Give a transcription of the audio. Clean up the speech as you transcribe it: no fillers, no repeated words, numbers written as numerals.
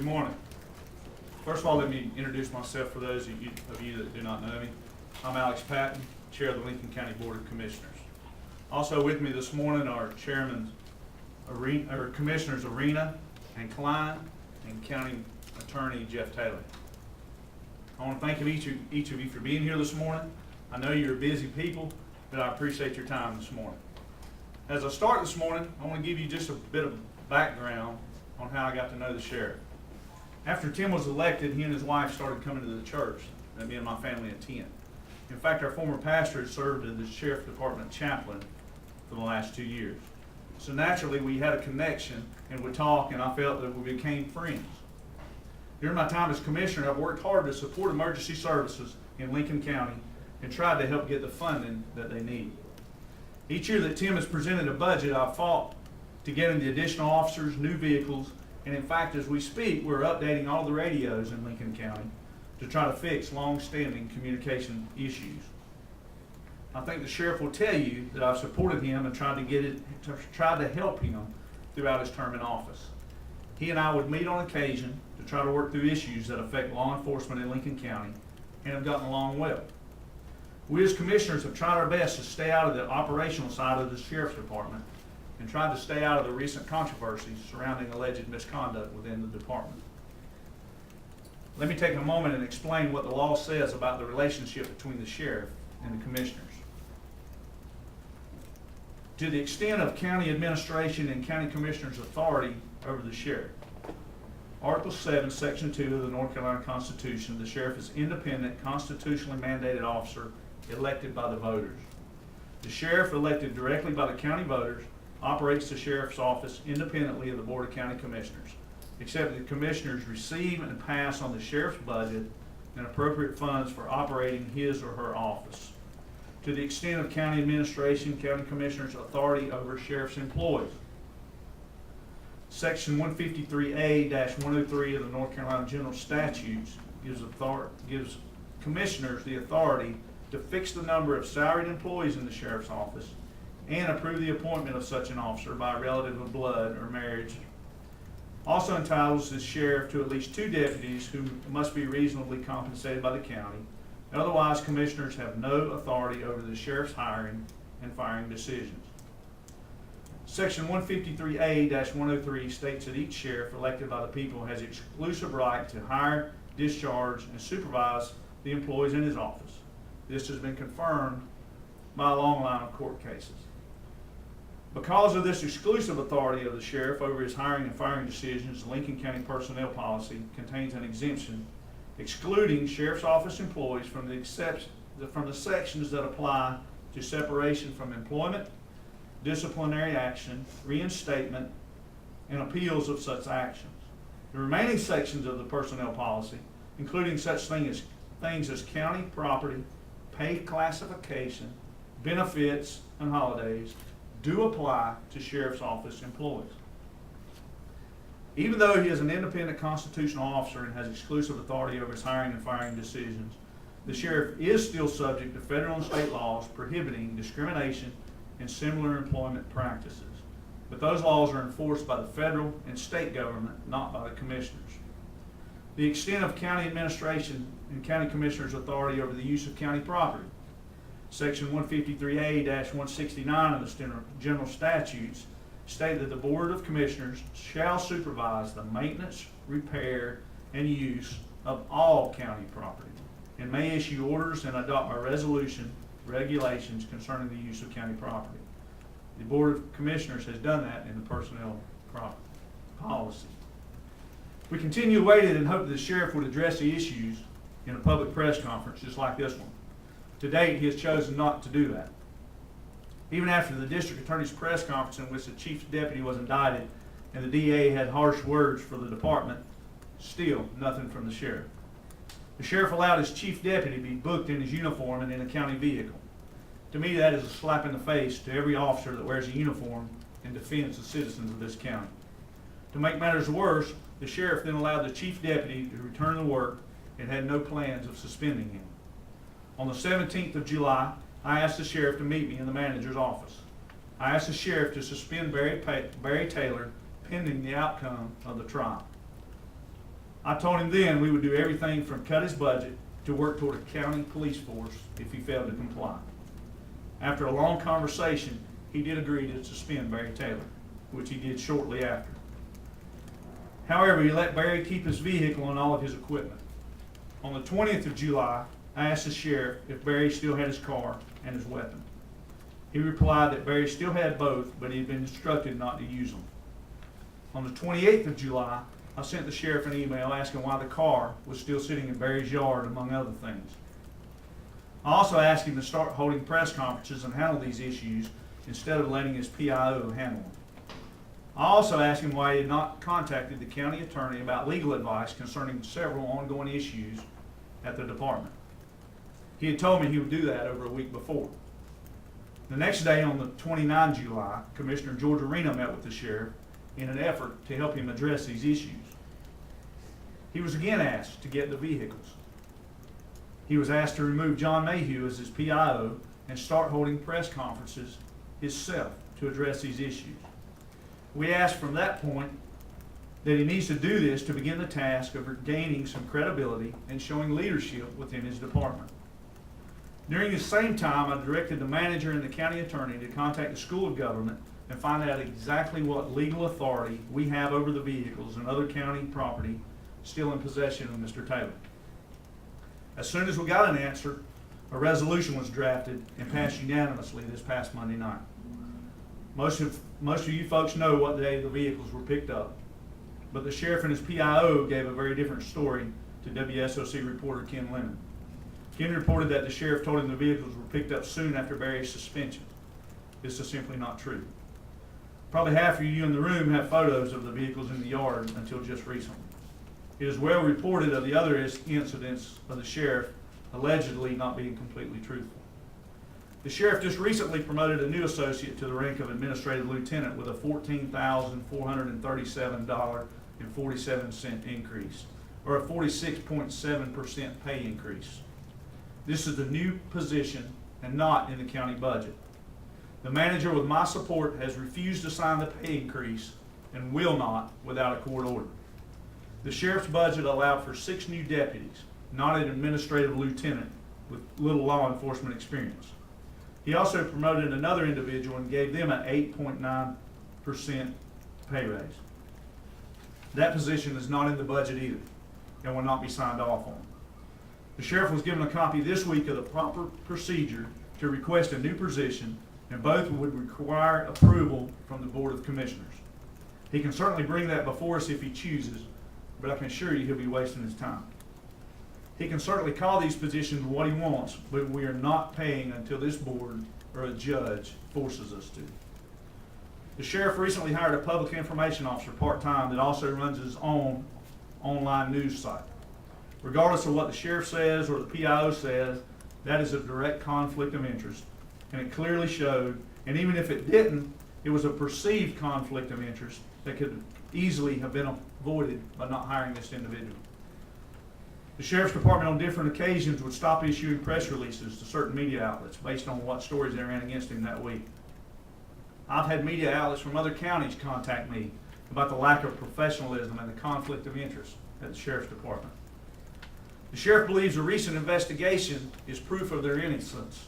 Good morning. First of all, let me introduce myself for those of you that do not know me. I'm Alex Patton, Chair of the Lincoln County Board of Commissioners. Also with me this morning are Commissioners Arena and Klein and County Attorney Jeff Taylor. I want to thank each of you for being here this morning. I know you're busy people, but I appreciate your time this morning. As I start this morning, I want to give you just a bit of background on how I got to know the sheriff. After Tim was elected, he and his wife started coming to the church that me and my family attend. In fact, our former pastor had served as the sheriff department chaplain for the last 2 years. So naturally, we had a connection and would talk, and I felt that we became friends. During my time as commissioner, I've worked hard to support emergency services in Lincoln County and tried to help get the funding that they need. Each year that Tim has presented a budget, I've fought to get him the additional officers, new vehicles, and in fact, as we speak, we're updating all the radios in Lincoln County to try to fix long-standing communication issues. I think the sheriff will tell you that I've supported him and tried to help him throughout his term in office. He and I would meet on occasion to try to work through issues that affect law enforcement in Lincoln County and have gotten along well. We as commissioners have tried our best to stay out of the operational side of the sheriff's department and tried to stay out of the recent controversies surrounding alleged misconduct within the department. Let me take a moment and explain what the law says about the relationship between the sheriff and the commissioners. To the extent of county administration and county commissioners' authority over the sheriff, Article 7, Section 2 of the North Carolina Constitution, the sheriff is independent, constitutionally mandated officer elected by the voters. The sheriff, elected directly by the county voters, operates the sheriff's office independently of the Board of County Commissioners, except that the commissioners receive and pass on the sheriff's budget and appropriate funds for operating his or her office. To the extent of county administration, county commissioners' authority over sheriff's employees. Section 153A-103 of the North Carolina General Statutes gives commissioners the authority to fix the number of salaried employees in the sheriff's office and approve the appointment of such an officer by a relative of blood or marriage. Also entitles the sheriff to at least 2 deputies who must be reasonably compensated by the county. Otherwise, commissioners have no authority over the sheriff's hiring and firing decisions. Section 153A-103 states that each sheriff elected by the people has exclusive right to hire, discharge, and supervise the employees in his office. This has been confirmed by a long line of court cases. Because of this exclusive authority of the sheriff over his hiring and firing decisions, the Lincoln County personnel policy contains an exemption excluding sheriff's office employees from the sections that apply to separation from employment, disciplinary action, reinstatement, and appeals of such actions. The remaining sections of the personnel policy, including such things as county property, pay classification, benefits, and holidays, do apply to sheriff's office employees. Even though he is an independent constitutional officer and has exclusive authority over his hiring and firing decisions, the sheriff is still subject to federal and state laws prohibiting discrimination and similar employment practices. But those laws are enforced by the federal and state government, not by the commissioners. The extent of county administration and county commissioners' authority over the use of county property. Section 153A-169 of the General Statutes state that the Board of Commissioners shall supervise the maintenance, repair, and use of all county property and may issue orders and adopt by resolution regulations concerning the use of county property. The Board of Commissioners has done that in the personnel policy. We continue waited and hoped that the sheriff would address the issues in a public press conference just like this one. To date, he has chosen not to do that. Even after the district attorney's press conference in which the chief deputy was indicted and the DA had harsh words for the department, still nothing from the sheriff. The sheriff allowed his chief deputy to be booked in his uniform and in a county vehicle. To me, that is a slap in the face to every officer that wears a uniform and defends the citizens of this county. To make matters worse, the sheriff then allowed the chief deputy to return to work and had no plans of suspending him. On the 17th of July, I asked the sheriff to meet me in the manager's office. I asked the sheriff to suspend Barry Taylor pending the outcome of the trial. I told him then we would do everything from cut his budget to work toward a county police force if he failed to comply. After a long conversation, he did agree to suspend Barry Taylor, which he did shortly after. However, he let Barry keep his vehicle and all of his equipment. On the 20th of July, I asked the sheriff if Barry still had his car and his weapon. He replied that Barry still had both, but he had been instructed not to use them. On the 28th of July, I sent the sheriff an email asking why the car was still sitting in Barry's yard, among other things. I also asked him to start holding press conferences and handle these issues instead of letting his PIO handle them. I also asked him why he had not contacted the county attorney about legal advice concerning several ongoing issues at the department. He had told me he would do that over a week before. The next day, on the 29th of July, Commissioner George Arena met with the sheriff in an effort to help him address these issues. He was again asked to get the vehicles. He was asked to remove John Mayhew as his PIO and start holding press conferences himself to address these issues. We asked from that point that he needs to do this to begin the task of regaining some credibility and showing leadership within his department. During the same time, I directed the manager and the county attorney to contact the School of Government and find out exactly what legal authority we have over the vehicles and other county property still in possession of Mr. Taylor. As soon as we got an answer, a resolution was drafted and passed unanimously this past Monday night. Most of you folks know what day the vehicles were picked up, but the sheriff and his PIO gave a very different story to WSOC reporter Ken Lemon. Ken reported that the sheriff told him the vehicles were picked up soon after Barry's suspension. This is simply not true. Probably half of you in the room have photos of the vehicles in the yard until just recently. It is well reported of the other incidents of the sheriff allegedly not being completely truthful. The sheriff just recently promoted a new associate to the rank of administrative lieutenant with a $14,437.47 increase, or a 46.7% pay increase. This is the new position and not in the county budget. The manager, with my support, has refused to sign the pay increase and will not without a court order. The sheriff's budget allowed for 6 new deputies, not an administrative lieutenant with little law enforcement experience. He also promoted another individual and gave them an 8.9% pay raise. That position is not in the budget either and will not be signed off on. The sheriff was given a copy this week of the proper procedure to request a new position, and both would require approval from the Board of Commissioners. He can certainly bring that before us if he chooses, but I can assure you he'll be wasting his time. He can certainly call these positions what he wants, but we are not paying until this board or a judge forces us to. The sheriff recently hired a public information officer part-time that also runs his own online news site. Regardless of what the sheriff says or the PIO says, that is a direct conflict of interest, and it clearly showed, and even if it didn't, it was a perceived conflict of interest that could easily have been avoided by not hiring this individual. The Sheriff's Department on different occasions would stop issuing press releases to certain media outlets based on what stories they ran against him that week. I've had media outlets from other counties contact me about the lack of professionalism and the conflict of interest at the Sheriff's Department. The sheriff believes a recent investigation is proof of their innocence